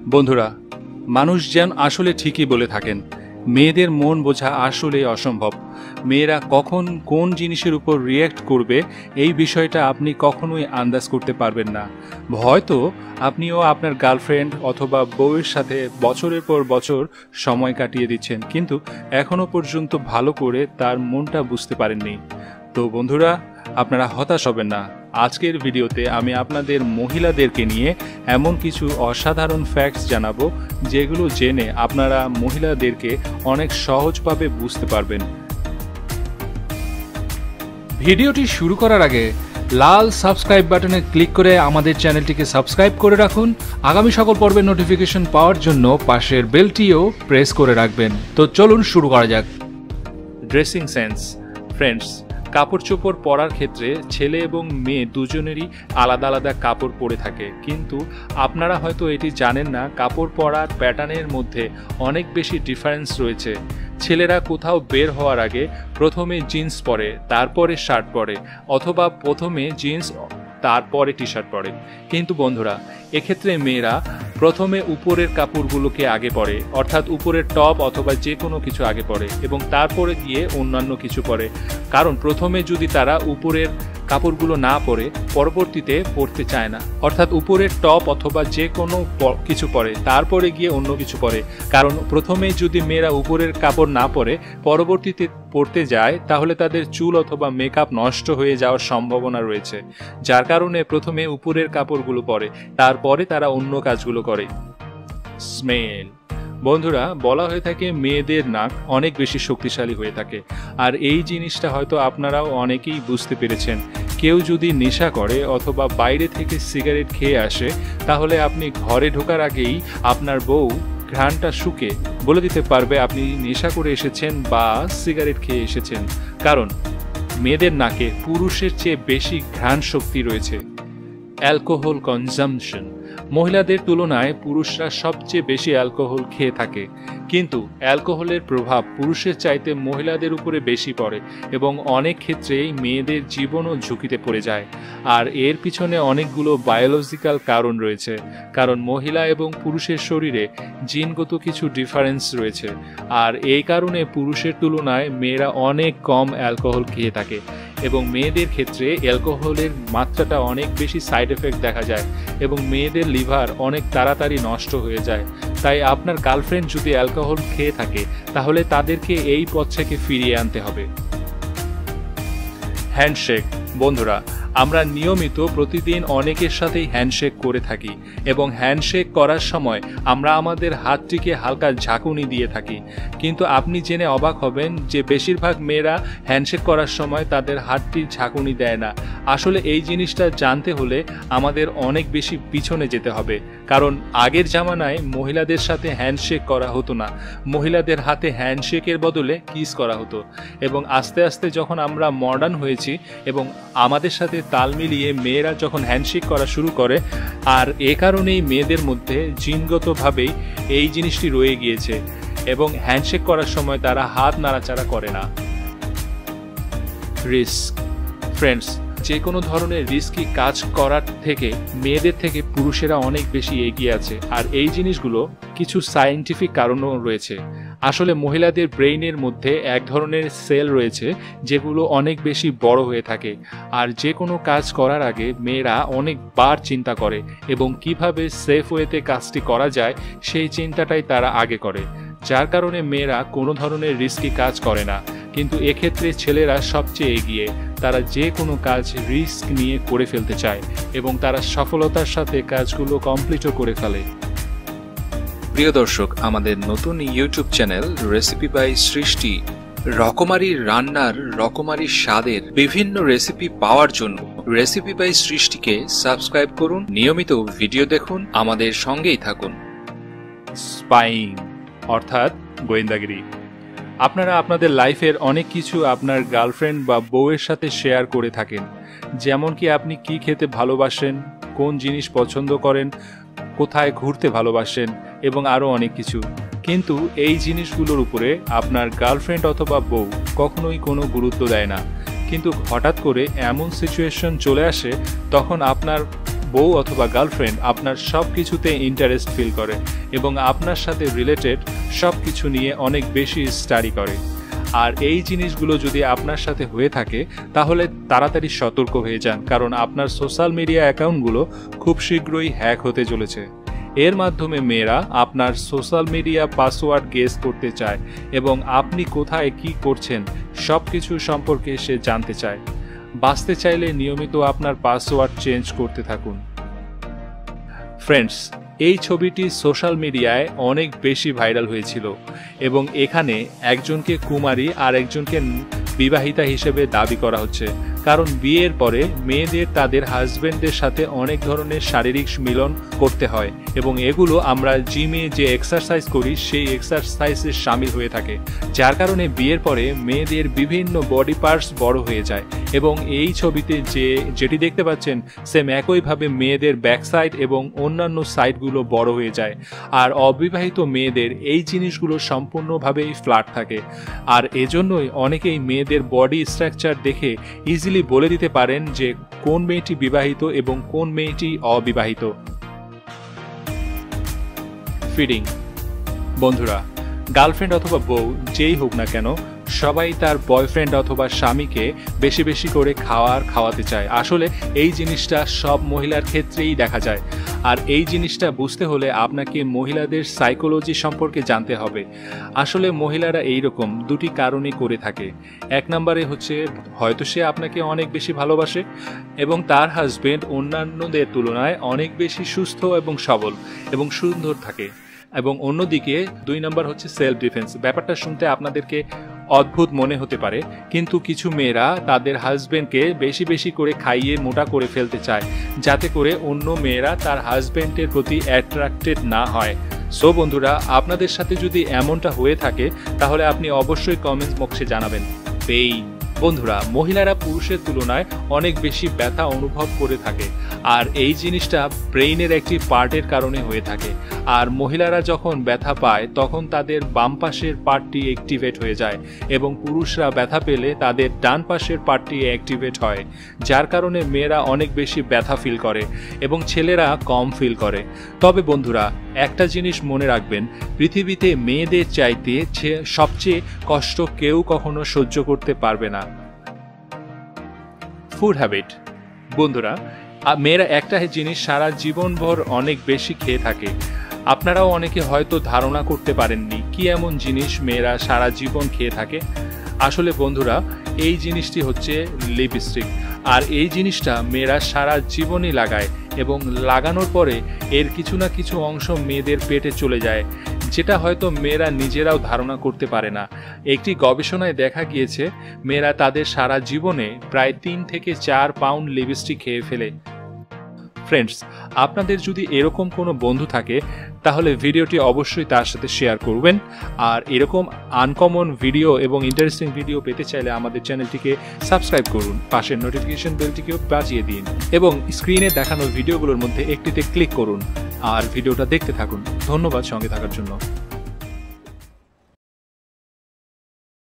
বন্ধুরা, মানুষজন আসলে ঠিকই বলে থাকেন, মেয়েদের মন বোঝা আসলে অসম্ভব। মেয়েরা কখন কোন জিনিসের উপর রিয়্যাক্ট করবে এই বিষয়টা আপনি কখনোই আন্দাজ করতে পারবেন না। হয়তো আপনিও আপনার গার্লফ্রেন্ড অথবা বউয়ের সাথে বছরের পর বছর সময় কাটিয়ে দিচ্ছেন, কিন্তু এখনো পর্যন্ত ভালো করে তার মনটা বুঝতে পারেননি। তো বন্ধুরা, আপনারা হতাশ হবেন না। আজকের ভিডিওতে আমি আপনাদের মহিলাদেরকে নিয়ে এমন কিছু অসাধারণ ফ্যাক্টস জানাবো, যেগুলো জেনে আপনারা মহিলাদেরকে অনেক সহজভাবে বুঝতে পারবেন। ভিডিওটি শুরু করার আগে লাল সাবস্ক্রাইব বাটনে ক্লিক করে আমাদের চ্যানেলটিকে সাবস্ক্রাইব করে রাখুন। আগামী সকল পর্বের নোটিফিকেশন পাওয়ার জন্য পাশের বেলটিও প্রেস করে রাখবেন। তো চলুন শুরু করা যাক। Dressing sense. ফ্রেন্ডস, কাপড় চোপড় পরার ক্ষেত্রে ছেলে এবং মেয়ে দুজনেরই আলাদা আলাদা কাপড় পরে থাকে, কিন্তু আপনারা হয়তো এটি জানেন না, কাপড় পরার প্যাটার্নের মধ্যে অনেক বেশি ডিফারেন্স রয়েছে। ছেলেরা কোথাও বের হওয়ার আগে প্রথমে জিন্স পরে, তারপরে শার্ট পরে, অথবা প্রথমে জিন্স তারপরে টি শার্ট পরে। কিন্তু বন্ধুরা, এক্ষেত্রে মেয়েরা প্রথমে উপরের কাপড়গুলোকে আগে পরে, অর্থাৎ উপরের টপ অথবা যে কোনো কিছু আগে পরে এবং তারপরে গিয়ে অন্যান্য কিছু পরে। কারণ প্রথমে যদি তারা উপরের কাপড়গুলো না পরে পরবর্তীতে পরতে চায় না, অর্থাৎ উপরের টপ অথবা যে কোনো কিছু পরে তারপরে গিয়ে অন্য কিছু পরে। কারণ প্রথমে যদি মেয়েরা উপরের কাপড় না পরে পরবর্তীতে পরতে যায়, তাহলে তাদের চুল অথবা মেকআপ নষ্ট হয়ে যাওয়ার সম্ভাবনা রয়েছে, যার কারণে প্রথমে উপরের কাপড়গুলো পরে, তারপরে তারা অন্য কাজগুলো করে। স্মেল। বন্ধুরা, বলা হয়ে থাকে মেয়েদের নাক অনেক বেশি শক্তিশালী হয়ে থাকে, আর এই জিনিসটা হয়তো আপনারাও অনেকেই বুঝতে পেরেছেন। কেউ যদি নেশা করে অথবা বাইরে থেকে সিগারেট খেয়ে আসে, তাহলে আপনি ঘরে ঢোকার আগেই আপনার বউ ঘ্রাণটা শুকে বলে দিতে পারবে আপনি নেশা করে এসেছেন বা সিগারেট খেয়ে এসেছেন। কারণ মেয়েদের নাকে পুরুষের চেয়ে বেশি ঘ্রাণ শক্তি রয়েছে। Alcohol consumption. মহিলাদের তুলনায় পুরুষরা সবচেয়ে বেশি অ্যালকোহল খেয়ে থাকে, কিন্তু অ্যালকোহলের প্রভাব পুরুষের চাইতে মহিলাদের উপরে বেশি পড়ে এবং অনেক ক্ষেত্রেই মেয়েদের জীবনও ঝুঁকিতে পড়ে যায়। আর এর পিছনে অনেকগুলো বায়োলজিক্যাল কারণ রয়েছে, কারণ মহিলা এবং পুরুষের শরীরে জিনগত কিছু ডিফারেন্স রয়েছে, আর এই কারণে পুরুষের তুলনায় মেয়েরা অনেক কম অ্যালকোহল খেয়ে থাকে এবং মেয়েদের ক্ষেত্রে অ্যালকোহলের মাত্রাটা অনেক বেশি সাইড এফেক্ট দেখা যায় এবং মেয়েদের লিভার অনেক তাড়াতাড়ি নষ্ট হয়ে যায়। তাই আপনার গার্লফ্রেন্ড যদি অ্যালকোহল খেয়ে থাকে, তাহলে তাদেরকে এই পথ থেকে ফিরিয়ে আনতে হবে। হ্যান্ডশেক। বন্ধুরা, আমরা নিয়মিত প্রতিদিন অনেকের সাথেই হ্যান্ডশেক করে থাকি এবং হ্যান্ডশেক করার সময় আমরা আমাদের হাতটিকে হালকা ঝাঁকুনি দিয়ে থাকি, কিন্তু আপনি জেনে অবাক হবেন যে বেশিরভাগ মেয়েরা হ্যান্ডশেক করার সময় তাদের হাতটি ঝাঁকুনি দেয় না। আসলে এই জিনিসটা জানতে হলে আমাদের অনেক বেশি পিছনে যেতে হবে, কারণ আগের জামানায় মহিলাদের সাথে হ্যান্ডশেক করা হতো না, মহিলাদের হাতে হ্যান্ডশেকের বদলে কিস করা হতো। এবং আস্তে আস্তে যখন আমরা মডার্ন হয়েছি এবং আমাদের সাথে তাল মিলিয়ে মেয়েরা যখন হ্যান্ডশেক করা শুরু করে, আর এ কারণেই মেয়েদের মধ্যে জিনগতভাবেই এই জিনিসটি রয়ে গিয়েছে এবং হ্যান্ডশেক করার সময় তারা হাত নাড়াচাড়া করে না। রিস্ক। ফ্রেন্ডস, যে কোনো ধরনের রিস্কি কাজ করার থেকে মেয়েদের থেকে পুরুষেরা অনেক বেশি এগিয়ে আছে, আর এই জিনিসগুলো কিছু সায়েন্টিফিক কারণও রয়েছে। আসলে মহিলাদের ব্রেইনের মধ্যে এক ধরনের সেল রয়েছে যেগুলো অনেক বেশি বড় হয়ে থাকে, আর যে কোনো কাজ করার আগে মেয়েরা অনেকবার চিন্তা করে এবং কিভাবে সেফ ওয়েতে কাজটি করা যায় সেই চিন্তাটাই তারা আগে করে, যার কারণে মেয়েরা কোনো ধরনের রিস্কি কাজ করে না। কিন্তু এক্ষেত্রে ছেলেরা সবচেয়ে এগিয়ে, তারা যে কোনো কাজ রিস্ক নিয়ে করে ফেলতে চায় এবং তারা সফলতার সাথে কাজগুলো কমপ্লিটও করে ফেলে। প্রিয় দর্শক, আমাদের নতুন ইউটিউব চ্যানেল রেসিপি বাই সৃষ্টি রকমারি রান্নার, রকমারি স্বাদের বিভিন্ন রেসিপি পাওয়ার জন্য রেসিপি বাই সৃষ্টিকে সাবস্ক্রাইব করুন, নিয়মিত ভিডিও দেখুন, আমাদের সঙ্গেই থাকুন। স্পাইং অর্থাৎ গোয়েন্দাগিরি। আপনারা আপনাদের লাইফের অনেক কিছু আপনার গার্লফ্রেন্ড বা বউয়ের সাথে শেয়ার করে থাকেন, যেমন কি আপনি কি খেতে ভালোবাসেন, কোন জিনিস পছন্দ করেন, কোথায় ঘুরতে ভালোবাসেন এবং আরও অনেক কিছু। কিন্তু এই জিনিসগুলোর উপরে আপনার গার্লফ্রেন্ড অথবা বউ কখনোই কোনো গুরুত্ব দেয় না। কিন্তু হঠাৎ করে এমন সিচুয়েশন চলে আসে, তখন আপনার বউ অথবা গার্লফ্রেন্ড আপনার সব কিছুতে ইন্টারেস্ট ফিল করে এবং আপনার সাথে রিলেটেড সব কিছু নিয়ে অনেক বেশি স্টাডি করে। আর এই জিনিসগুলো যদি আপনার সাথে হয়ে থাকে তাহলে তাড়াতাড়ি সতর্ক হয়ে যান, কারণ আপনার সোশ্যাল মিডিয়া অ্যাকাউন্টগুলো খুব শীঘ্রই হ্যাক হতে চলেছে। এর মাধ্যমে মেয়েরা আপনার সোশ্যাল মিডিয়া পাসওয়ার্ড গেস করতে চায় এবং আপনি কোথায় কি করছেন সব কিছু সম্পর্কে সে জানতে চায়। বাঁচতে চাইলে নিয়মিত আপনার পাসওয়ার্ড চেঞ্জ করতে থাকুন। ফ্রেন্ডস, এই ছবিটি সোশ্যাল মিডিয়ায় অনেক বেশি ভাইরাল হয়েছিল এবং এখানে একজনকে কুমারী আর একজনকে বিবাহিতা হিসেবে দাবি করা হচ্ছে, কারণ বিয়ের পরে মেয়েদের তাদের হাজবেন্ডের সাথে অনেক ধরনের শারীরিক মিলন করতে হয় এবং এগুলো আমরা জিমে যে এক্সারসাইজ করি সেই এক্সারসাইজে শামিল হয়ে থাকে, যার কারণে বিয়ের পরে মেয়েদের বিভিন্ন বডি পার্টস বড় হয়ে যায় এবং এই ছবিতে যেটি দেখতে পাচ্ছেন সেম একইভাবে মেয়েদের ব্যাক সাইড এবং অন্যান্য সাইডগুলো বড় হয়ে যায়। আর অবিবাহিত মেয়েদের এই জিনিসগুলো সম্পূর্ণভাবেই ফ্ল্যাট থাকে, আর এজন্যই অনেকেই মেয়েদের বডি স্ট্রাকচার দেখে ইজিলি বলে দিতে পারেন যে কোন মেয়েটি বিবাহিত এবং কোন মেয়েটি অবিবাহিত। ফিডিং। বন্ধুরা, গার্লফ্রেন্ড অথবা বউ যেই হোক না কেন সবাই তার বয়ফ্রেন্ড অথবা স্বামীকে বেশি বেশি করে খাওয়াতে চায়। আসলে এই জিনিসটা সব মহিলার ক্ষেত্রেই দেখা যায়, আর এই জিনিসটা বুঝতে হলে আপনাকে মহিলাদের সাইকোলজি সম্পর্কে জানতে হবে। আসলে মহিলারা এইরকম দুটি কারণে করে থাকে। এক নম্বরে হচ্ছে হয়তো সে আপনাকে অনেক বেশি ভালোবাসে এবং তার হাজবেন্ড অন্যান্যদের তুলনায় অনেক বেশি সুস্থ এবং সবল এবং সুন্দর থাকে, এবং অন্যদিকে 2 নম্বর হচ্ছে সেলফ ডিফেন্স। ব্যাপারটা শুনতে আপনাদেরকে অদ্ভুত মনে হতে পারে, কিন্তু কিছু মেয়েরা তাদের হাজবেন্ডকে বেশি বেশি করে খাইয়ে মোটা করে ফেলতে চায় যাতে করে অন্য মেয়েরা তার হাজবেন্ডের প্রতি অ্যাট্রাক্টেড না হয়। সো বন্ধুরা, আপনাদের সাথে যদি এমনটা হয়ে থাকে তাহলে আপনি অবশ্যই কমেন্টস বক্সে জানাবেন। পেইন। বন্ধুরা, মহিলারা পুরুষের তুলনায় অনেক বেশি ব্যথা অনুভব করে থাকে, আর এই জিনিসটা ব্রেইনের একটি পার্টের কারণে হয়ে থাকে। আর মহিলারা যখন ব্যথা পায় তখন তাদের বাম পাশের পার্টটি অ্যাক্টিভেট হয়ে যায় এবং পুরুষরা ব্যথা পেলে তাদের ডান পাশের পার্টটি অ্যাক্টিভেট হয়, যার কারণে মেয়েরা অনেক বেশি ব্যথা ফিল করে এবং ছেলেরা কম ফিল করে। তবে বন্ধুরা, একটা জিনিস মনে রাখবেন, পৃথিবীতে মেয়েদের চাইতে সবচেয়ে কষ্ট কেউ কখনো সহ্য করতে পারবে না। Food habit. বন্ধুরা, মেয়েরা একটা জিনিস সারা জীবনভর অনেক বেশি খেয়ে থাকে। আপনারাও অনেকে হয়তো ধারণা করতে পারেননি কি এমন জিনিস মেয়েরা সারা জীবন খেয়ে থাকে। আসলে বন্ধুরা, এই জিনিসটি হচ্ছে লিপস্টিক, আর এই জিনিসটা মেয়েরা সারা জীবনই লাগায় এবং লাগানোর পরে এর কিছু না কিছু অংশ মেয়েদের পেটে চলে যায়, যেটা হয়তো মেয়েরা নিজেরাও ধারণা করতে পারে না। একটি গবেষণায় দেখা গিয়েছে মেয়েরা তাদের সারা জীবনে প্রায় 3 থেকে 4 পাউন্ড লিপস্টিক খেয়ে ফেলে। ফ্রেন্ডস, আপনাদের যদি এরকম কোনো বন্ধু থাকে তাহলে ভিডিওটি অবশ্যই তার সাথে শেয়ার করবেন, আর এরকম আনকমন ভিডিও এবং ইন্টারেস্টিং ভিডিও পেতে চাইলে আমাদের চ্যানেলটিকে সাবস্ক্রাইব করুন, পাশের নোটিফিকেশন বেলটিকেও বাজিয়ে দিন এবং স্ক্রিনে দেখানো ভিডিওগুলোর মধ্যে একটিতে ক্লিক করুন আর ভিডিওটা দেখতে থাকুন। ধন্যবাদ সঙ্গে থাকার জন্য।